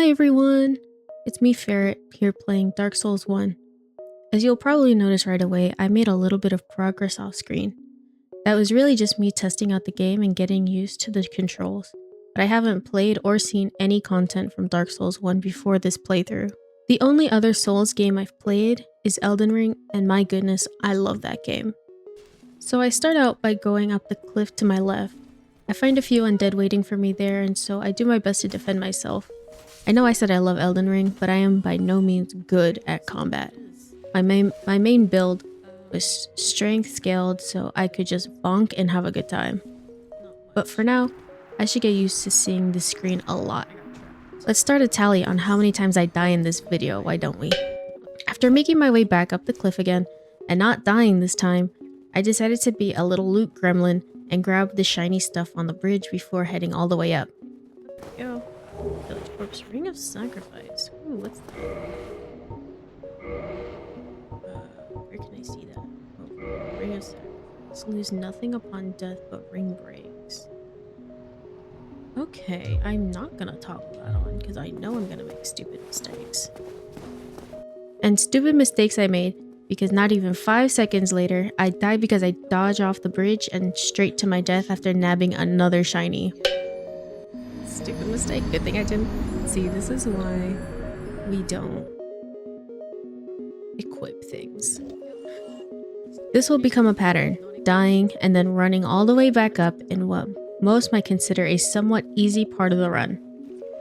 Hi everyone! It's me Ferret here playing Dark Souls 1. As you'll probably notice right away, I made a little bit of progress off screen. That was really just me testing out the game and getting used to the controls, but I haven't played or seen any content from Dark Souls 1 before this playthrough. The only other Souls game I've played is Elden Ring, and my goodness, I love that game. So I start out by going up the cliff to my left. I find a few undead waiting for me there, and so I do my best to defend myself. I know I said I love Elden Ring, but I am by no means good at combat. My main build was strength scaled so I could just bonk and have a good time. But for now, I should get used to seeing this screen a lot. Let's start a tally on how many times I die in this video, why don't we? After making my way back up the cliff again, and not dying this time, I decided to be a little loot gremlin and grab the shiny stuff on the bridge before heading all the way up. Yo. Village Corpse, Ring of Sacrifice. Ooh, what's that? Where can I see that? Oh, Ring of Sacrifice. Lose nothing upon death, but ring breaks. Okay, I'm not gonna toggle that on because I know I'm gonna make stupid mistakes. And stupid mistakes I made because not even 5 seconds later, I died because I dodged off the bridge and straight to my death after nabbing another shiny. Stupid mistake. Good thing I didn't. See, this is why we don't equip things. This will become a pattern, dying and then running all the way back up in what most might consider a somewhat easy part of the run.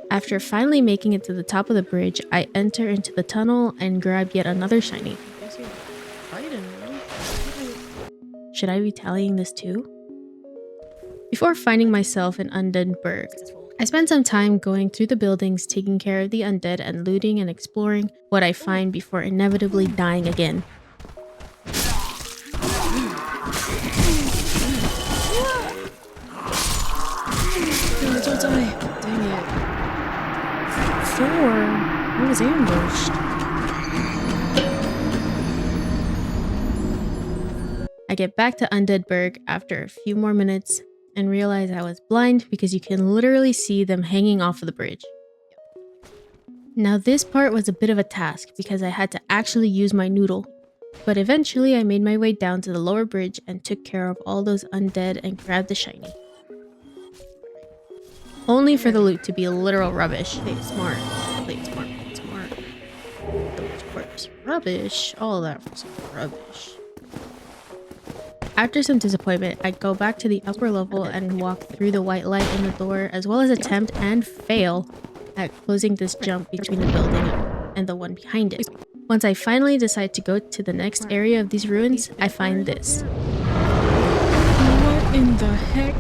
After finally making it to the top of the bridge, I enter into the tunnel and grab yet another shiny. Should I be tallying this too? Before finding myself in Undead Burg, I spend some time going through the buildings, taking care of the undead and looting and exploring what I find before inevitably dying again. No, don't die. Dang it. 4. I was ambushed. I get back to Undead Burg after a few more minutes and realize I was blind because you can literally see them hanging off of the bridge. Now this part was a bit of a task because I had to actually use my noodle, but eventually I made my way down to the lower bridge and took care of all those undead and grabbed the shiny. Only for the loot to be literal rubbish. Play it smart. Play it smart. Play it smart. Village Corpse. Rubbish. All that was rubbish. After some disappointment, I go back to the upper level and walk through the white light in the door, as well as attempt and fail at closing this jump between the building and the one behind it. Once I finally decide to go to the next area of these ruins, I find this. What in the heck?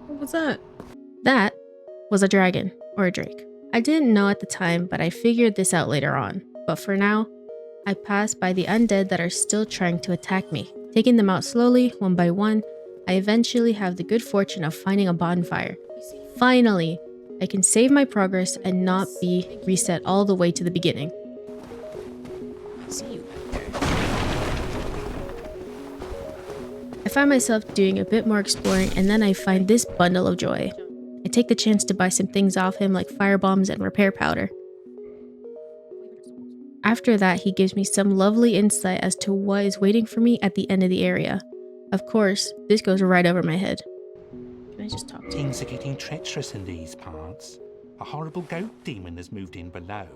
What was that? That was a dragon, or a drake. I didn't know at the time, but I figured this out later on. But for now, I pass by the undead that are still trying to attack me. Taking them out slowly, one by one, I eventually have the good fortune of finding a bonfire. Finally, I can save my progress and not be reset all the way to the beginning. I see you back there. I find myself doing a bit more exploring, and then I find this bundle of joy. I take the chance to buy some things off him like fire bombs and repair powder. After that, he gives me some lovely insight as to what is waiting for me at the end of the area. Of course, this goes right over my head. Can I just talk to him? Things are getting treacherous in these parts. A horrible goat demon has moved in below.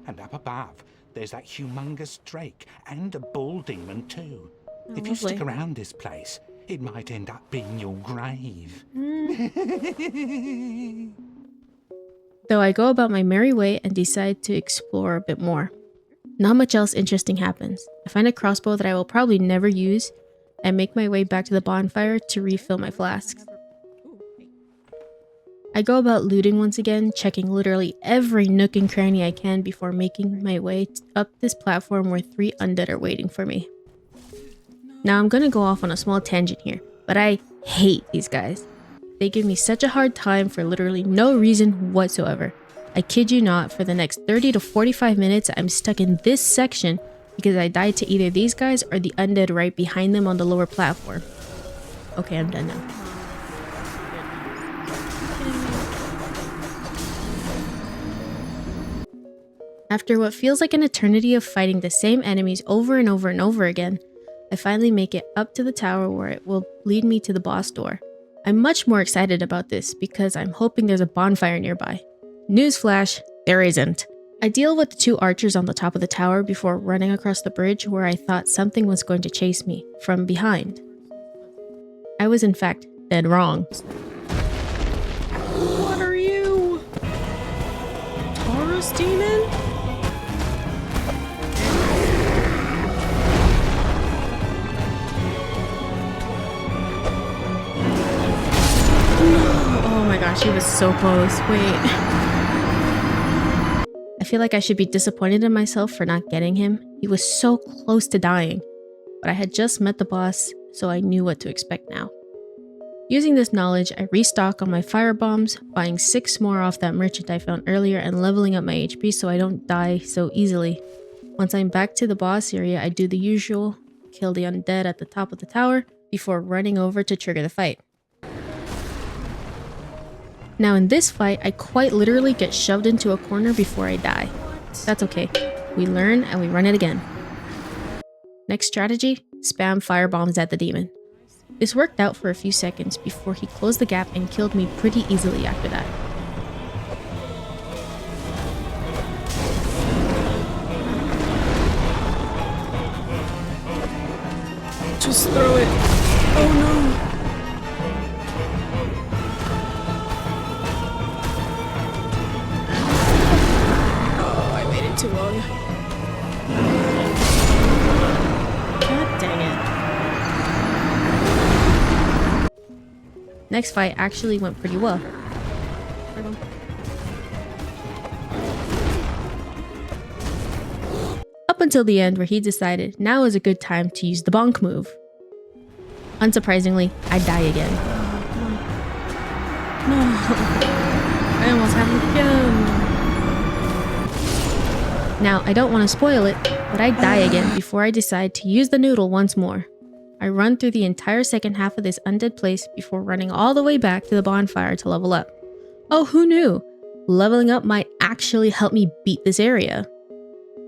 And up above, there's that humongous drake and a bull demon too. Oh, if you stick around this place, it might end up being your grave. Though I go about my merry way and decide to explore a bit more. Not much else interesting happens. I find a crossbow that I will probably never use and make my way back to the bonfire to refill my flasks. I go about looting once again, checking literally every nook and cranny I can before making my way up this platform where 3 undead are waiting for me. Now I'm gonna go off on a small tangent here, but I hate these guys. They give me such a hard time for literally no reason whatsoever. I kid you not, for the next 30 to 45 minutes, I'm stuck in this section because I died to either these guys or the undead right behind them on the lower platform. Okay, I'm done now. After what feels like an eternity of fighting the same enemies over and over and over again, I finally make it up to the tower where it will lead me to the boss door. I'm much more excited about this because I'm hoping there's a bonfire nearby. Newsflash, there isn't. I deal with the two archers on the top of the tower before running across the bridge where I thought something was going to chase me from behind. I was in fact dead wrong. What are you? Taurus demon? Oh my gosh, he was so close. Wait. I feel like I should be disappointed in myself for not getting him. He was so close to dying. But I had just met the boss, so I knew what to expect now. Using this knowledge, I restock on my fire bombs, buying 6 more off that merchant I found earlier and leveling up my HP so I don't die so easily. Once I'm back to the boss area, I do the usual, kill the undead at the top of the tower before running over to trigger the fight. Now in this fight, I quite literally get shoved into a corner before I die. That's okay. We learn and we run it again. Next strategy, spam firebombs at the demon. This worked out for a few seconds before he closed the gap and killed me pretty easily after that. Just throw it. Oh no. Oh, I waited too long. God dang it. Next fight actually went pretty well. Up until the end where he decided now is a good time to use the bonk move. Unsurprisingly, I die again. No. I almost have him again. Now, I don't want to spoil it, but I die again before I decide to use the noodle once more. I run through the entire second half of this undead place before running all the way back to the bonfire to level up. Oh, who knew? Leveling up might actually help me beat this area.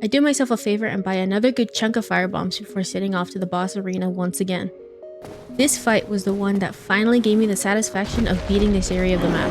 I do myself a favor and buy another good chunk of firebombs before setting off to the boss arena once again. This fight was the one that finally gave me the satisfaction of beating this area of the map.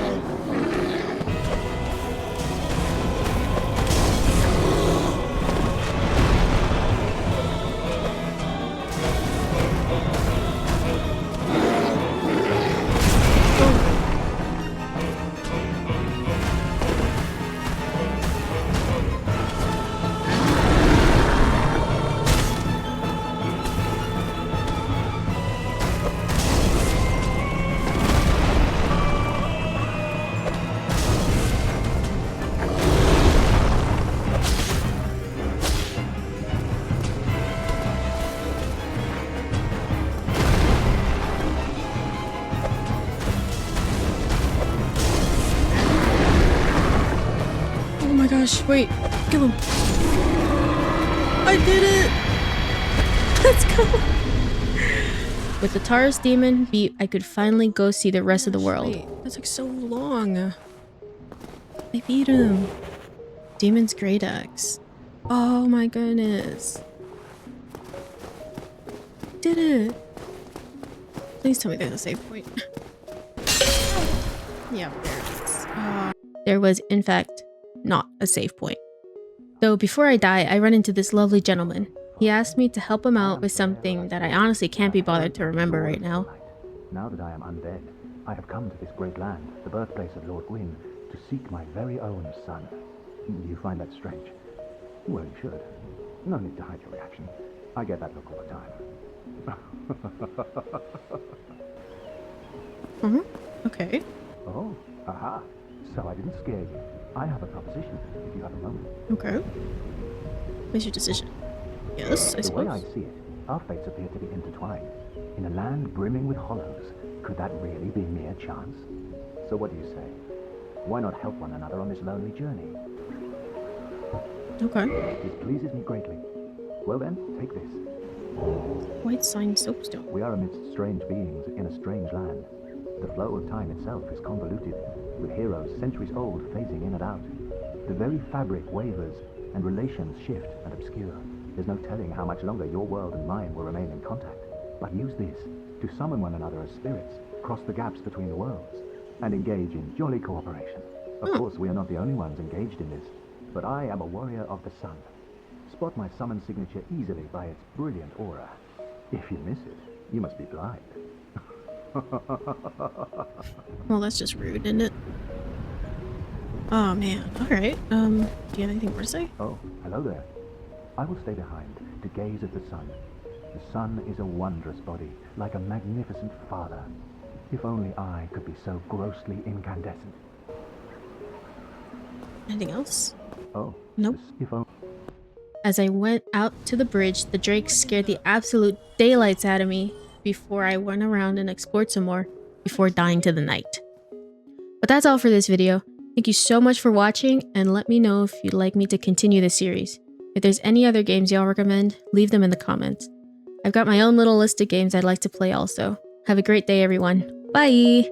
Oh my gosh, wait. Kill him. I did it! Let's go! With the Taurus demon beat, I could finally go see the rest of the world. Wait, that took so long. I beat him. Demon's Great Axe. Oh my goodness. Did it. Please tell me there's a save point. Yeah, there it is. There was, in fact, not a save point. Though before I die, I run into this lovely gentleman. He asked me to help him out with something that I honestly can't be bothered to remember right now. Now that I am undead, I have come to this great land, the birthplace of Lord Gwyn, to seek my very own son. You find that strange? Well, you should. No need to hide your reaction. I get that look all the time. Okay. Oh, aha. So I didn't scare you. I have a proposition, if you have a moment. Okay. What's your decision? Yes, I The way suppose. I see it, our fates appear to be intertwined. In a land brimming with hollows, could that really be mere chance? So what do you say? Why not help one another on this lonely journey? Okay. This pleases me greatly. Well then, take this. White sign soapstone. We are amidst strange beings in a strange land. The flow of time itself is convoluted, with heroes centuries old phasing in and out. The very fabric wavers, and relations shift and obscure. There's no telling how much longer your world and mine will remain in contact. But use this to summon one another as spirits, cross the gaps between the worlds, and engage in jolly cooperation. Of course, we are not the only ones engaged in this, but I am a warrior of the sun. Spot my summon signature easily by its brilliant aura. If you miss it, you must be blind. Well, that's just rude, isn't it? Oh man. Alright. Do you have anything more to say? Oh, hello there. I will stay behind to gaze at the sun. The sun is a wondrous body, like a magnificent father. If only I could be so grossly incandescent. Anything else? Oh, Nope. if only. As I went out to the bridge, the drake scared the absolute daylights out of me before I went around and explored some more before dying to the night. But that's all for this video. Thank you so much for watching, and let me know if you'd like me to continue this series. If there's any other games y'all recommend, leave them in the comments. I've got my own little list of games I'd like to play also. Have a great day, everyone. Bye!